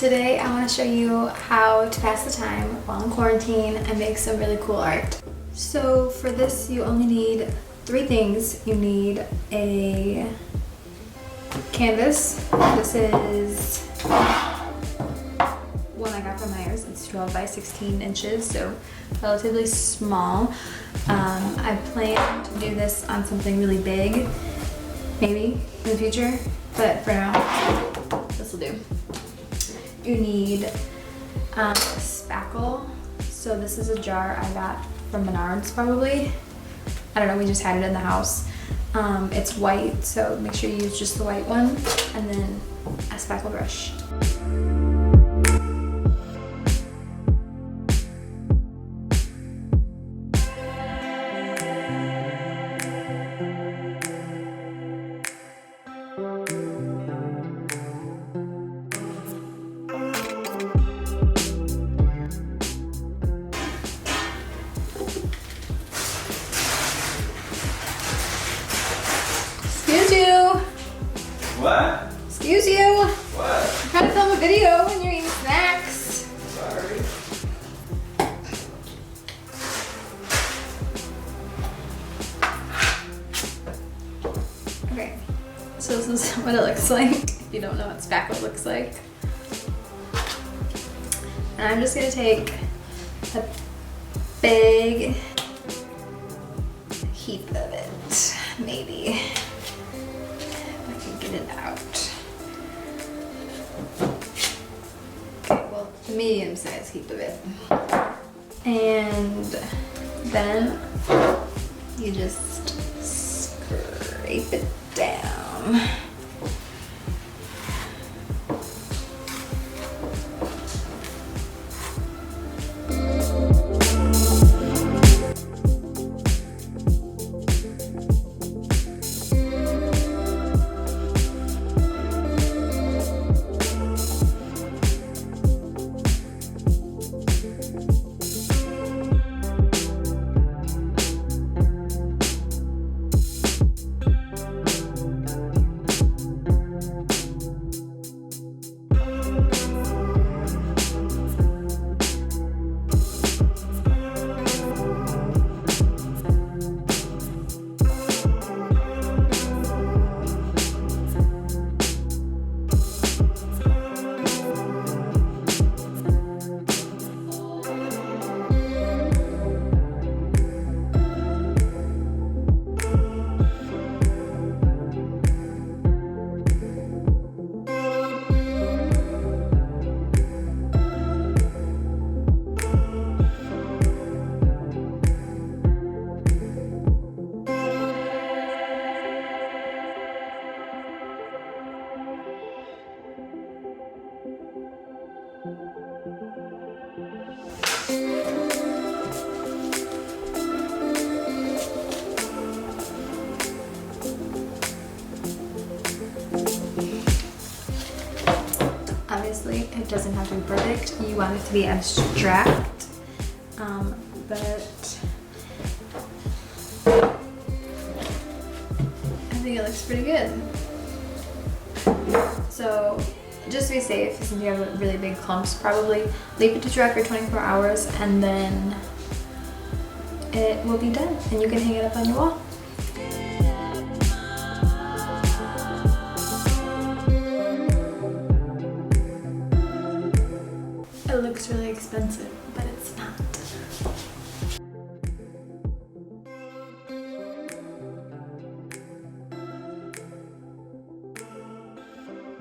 Today I want to show you how to pass the time while in quarantine and make some really cool art. So for this you only need 3 things. You need a canvas. This is one I got from Myers. It's 12 by 16 inches, so relatively small. I plan to do this on something really big, maybe in the future, but for now, this will do. You need a spackle. So this is a jar I got from Menards probably. I don't know, we just had it in the house. It's white, so make sure you use just the white one, and then a spackle brush. Excuse you. What? Excuse you. What? I'm trying to film a video when you're eating snacks. Sorry. Okay, so this is what it looks like if you don't know what spackle looks like. And I'm just gonna take a big heap of it, maybe. If I can get it out. Okay, well, the medium-sized heap of it. And then you just scrape it down. Obviously, it doesn't have to be perfect. You want it to be abstract, but I think it looks pretty good. So, just to be safe, since you have really big clumps, probably leave it to dry for 24 hours and then it will be done and you can hang it up on your wall. It looks really expensive, but it's not.